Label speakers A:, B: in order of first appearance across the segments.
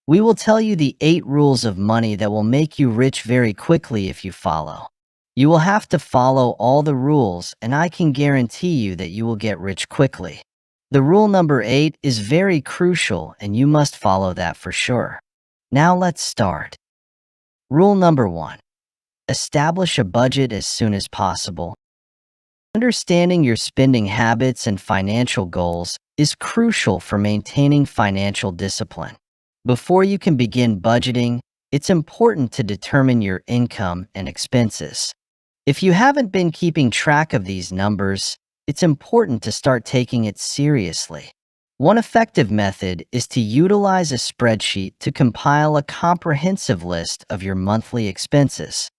A: We will tell you the 8 rules of money that will make you rich very quickly if you follow. You will have to follow all the rules, and I can guarantee you that you will get rich quickly. The rule number 8 is very crucial, and you must follow that for sure. Now let's start. Rule number 1. Establish a budget as soon as possible. Understanding your spending habits and financial goals is crucial for maintaining financial discipline. Before you can begin budgeting, it's important to determine your income and expenses. If you haven't been keeping track of these numbers, it's important to start taking it seriously. One effective method is to utilize a spreadsheet to compile a comprehensive list of your monthly expenses.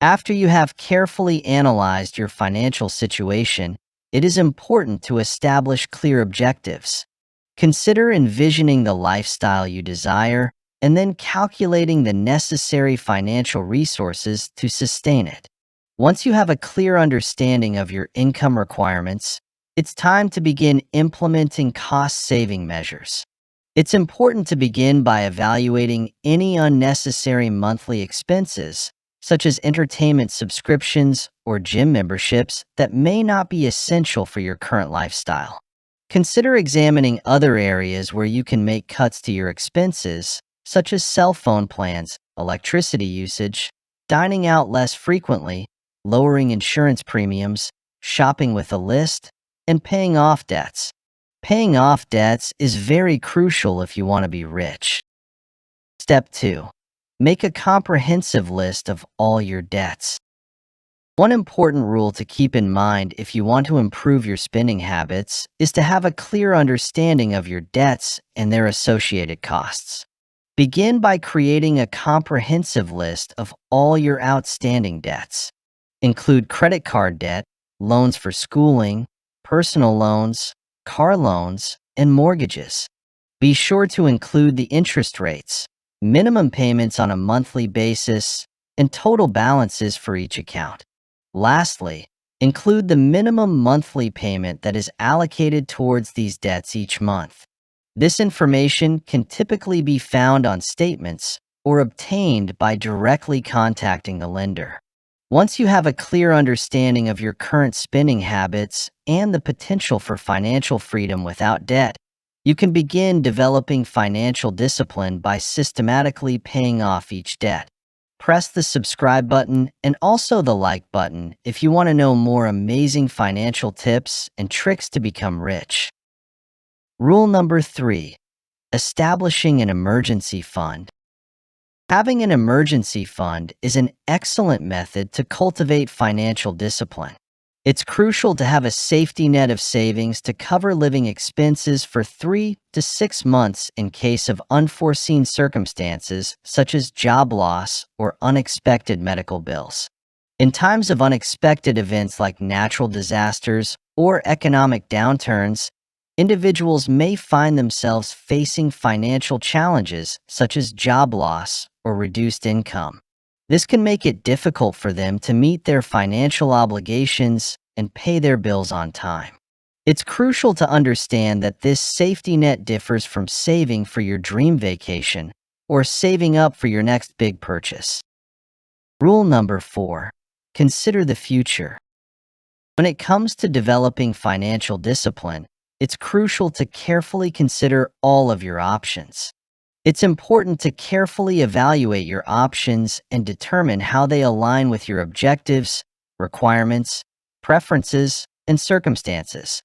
A: After you have carefully analyzed your financial situation, it is important to establish clear objectives. Consider envisioning the lifestyle you desire and then calculating the necessary financial resources to sustain it. Once you have a clear understanding of your income requirements, it's time to begin implementing cost-saving measures. It's important to begin by evaluating any unnecessary monthly expenses, such as entertainment subscriptions or gym memberships that may not be essential for your current lifestyle. Consider examining other areas where you can make cuts to your expenses, such as cell phone plans, electricity usage, dining out less frequently, lowering insurance premiums, shopping with a list, and paying off debts. Paying off debts is very crucial if you want to be rich. Step 2. Make a comprehensive list of all your debts. One important rule to keep in mind if you want to improve your spending habits is to have a clear understanding of your debts and their associated costs. Begin by creating a comprehensive list of all your outstanding debts. Include credit card debt, loans for schooling, personal loans, car loans, and mortgages. Be sure to include the interest rates, minimum payments on a monthly basis, and total balances for each account. Lastly, include the minimum monthly payment that is allocated towards these debts each month. This information can typically be found on statements or obtained by directly contacting the lender. Once you have a clear understanding of your current spending habits and the potential for financial freedom without debt, you can begin developing financial discipline by systematically paying off each debt. Press the subscribe button and also the like button if you want to know more amazing financial tips and tricks to become rich. Rule number 3. Establishing an emergency fund. Having an emergency fund is an excellent method to cultivate financial discipline. It's crucial to have a safety net of savings to cover living expenses for 3 to 6 months in case of unforeseen circumstances such as job loss or unexpected medical bills. In times of unexpected events like natural disasters or economic downturns, individuals may find themselves facing financial challenges such as job loss or reduced income. This can make it difficult for them to meet their financial obligations and pay their bills on time. It's crucial to understand that this safety net differs from saving for your dream vacation or saving up for your next big purchase. Rule number 4. Consider the future. When it comes to developing financial discipline, it's crucial to carefully consider all of your options. It's important to carefully evaluate your options and determine how they align with your objectives, requirements, preferences, and circumstances.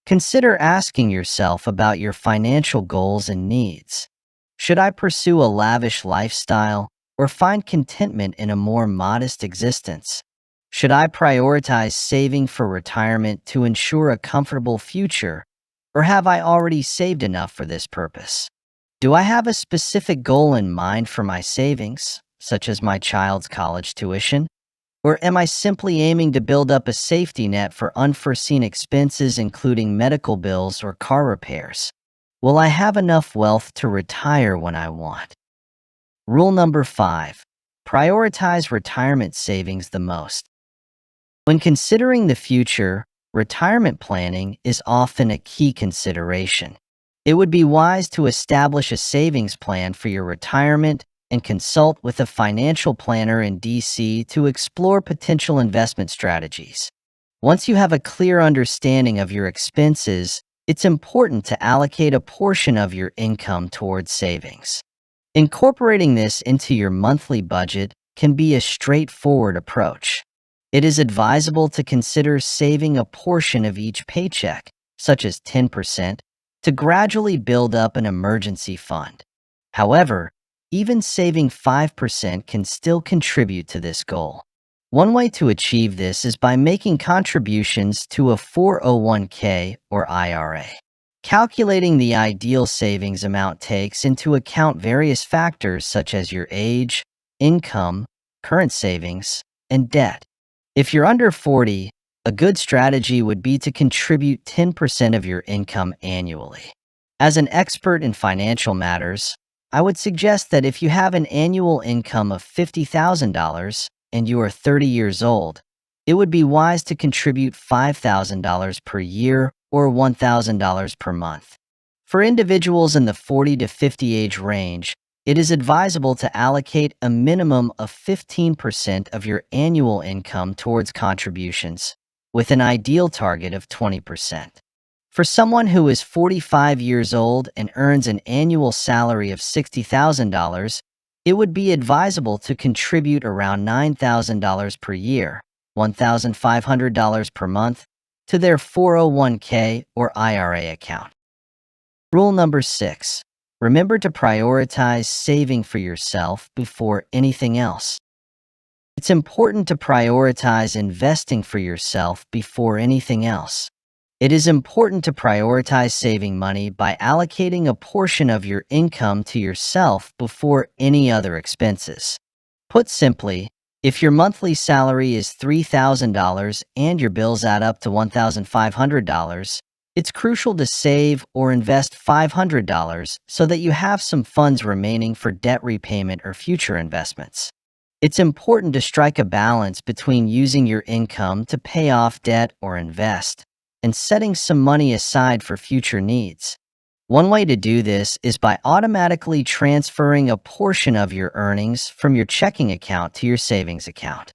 A: Consider asking yourself about your financial goals and needs. Should I pursue a lavish lifestyle or find contentment in a more modest existence? Should I prioritize saving for retirement to ensure a comfortable future, or have I already saved enough for this purpose? Do I have a specific goal in mind for my savings, such as my child's college tuition? Or am I simply aiming to build up a safety net for unforeseen expenses, including medical bills or car repairs? Will I have enough wealth to retire when I want? Rule number 5. Prioritize retirement savings the most. When considering the future, retirement planning is often a key consideration. It would be wise to establish a savings plan for your retirement and consult with a financial planner in DC to explore potential investment strategies. Once you have a clear understanding of your expenses, it's important to allocate a portion of your income towards savings. Incorporating this into your monthly budget can be a straightforward approach. It is advisable to consider saving a portion of each paycheck, such as 10%, to gradually build up an emergency fund. However, even saving 5% can still contribute to this goal. One way to achieve this is by making contributions to a 401k or IRA. Calculating the ideal savings amount takes into account various factors such as your age, income, current savings, and debt. If you're under 40, a good strategy would be to contribute 10% of your income annually. As an expert in financial matters, I would suggest that if you have an annual income of $50,000 and you are 30 years old, it would be wise to contribute $5,000 per year or $1,000 per month. For individuals in the 40 to 50 age range, it is advisable to allocate a minimum of 15% of your annual income towards contributions, with an ideal target of 20%. For someone who is 45 years old and earns an annual salary of $60,000, it would be advisable to contribute around $9,000 per year, $1,500 per month, to their 401k or IRA account. Rule number 6. Remember to prioritize saving for yourself before anything else. It's important to prioritize investing for yourself before anything else. It is important to prioritize saving money by allocating a portion of your income to yourself before any other expenses. Put simply, if your monthly salary is $3,000 and your bills add up to $1,500, it's crucial to save or invest $500 so that you have some funds remaining for debt repayment or future investments. It's important to strike a balance between using your income to pay off debt or invest, and setting some money aside for future needs. One way to do this is by automatically transferring a portion of your earnings from your checking account to your savings account.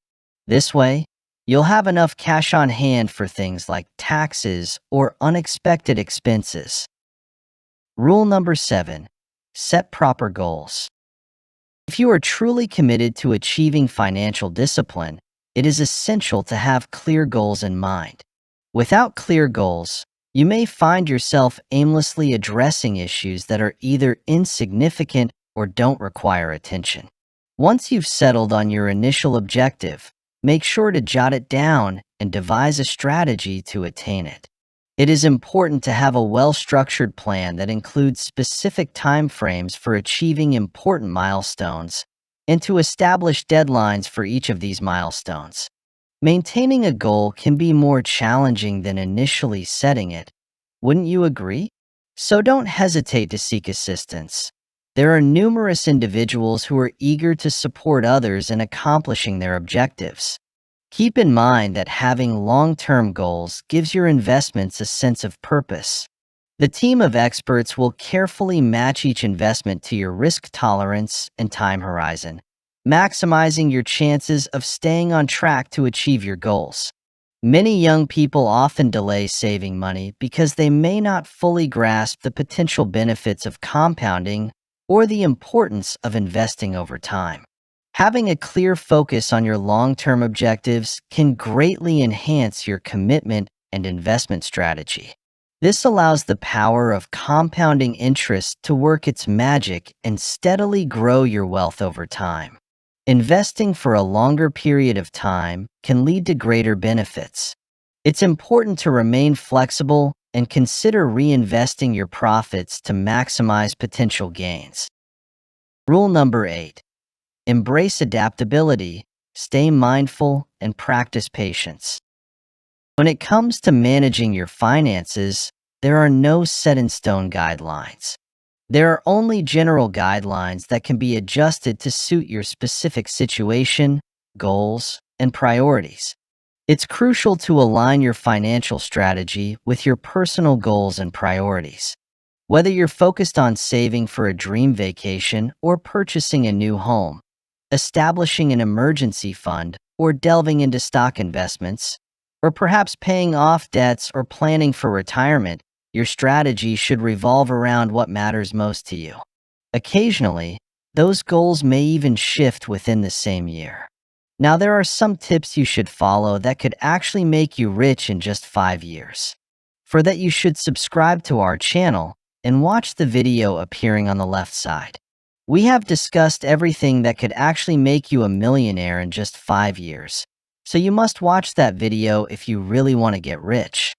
A: This way, you'll have enough cash on hand for things like taxes or unexpected expenses. Rule number 7. Set proper goals. If you are truly committed to achieving financial discipline, it is essential to have clear goals in mind. Without clear goals, you may find yourself aimlessly addressing issues that are either insignificant or don't require attention. Once you've settled on your initial objective, make sure to jot it down and devise a strategy to attain it. It is important to have a well-structured plan that includes specific timeframes for achieving important milestones and to establish deadlines for each of these milestones. Maintaining a goal can be more challenging than initially setting it. Wouldn't you agree? So don't hesitate to seek assistance. There are numerous individuals who are eager to support others in accomplishing their objectives. Keep in mind that having long-term goals gives your investments a sense of purpose. The team of experts will carefully match each investment to your risk tolerance and time horizon, maximizing your chances of staying on track to achieve your goals. Many young people often delay saving money because they may not fully grasp the potential benefits of compounding or the importance of investing over time. Having a clear focus on your long-term objectives can greatly enhance your commitment and investment strategy. This allows the power of compounding interest to work its magic and steadily grow your wealth over time. Investing for a longer period of time can lead to greater benefits. It's important to remain flexible and consider reinvesting your profits to maximize potential gains. Rule number 8. Embrace adaptability, stay mindful, and practice patience. When it comes to managing your finances, there are no set-in-stone guidelines. There are only general guidelines that can be adjusted to suit your specific situation, goals, and priorities. It's crucial to align your financial strategy with your personal goals and priorities. Whether you're focused on saving for a dream vacation or purchasing a new home, establishing an emergency fund, or delving into stock investments, or perhaps paying off debts or planning for retirement, your strategy should revolve around what matters most to you. Occasionally, those goals may even shift within the same year. Now, there are some tips you should follow that could actually make you rich in just 5 years. For that, you should subscribe to our channel and watch the video appearing on the left side. We have discussed everything that could actually make you a millionaire in just 5 years. So you must watch that video if you really want to get rich.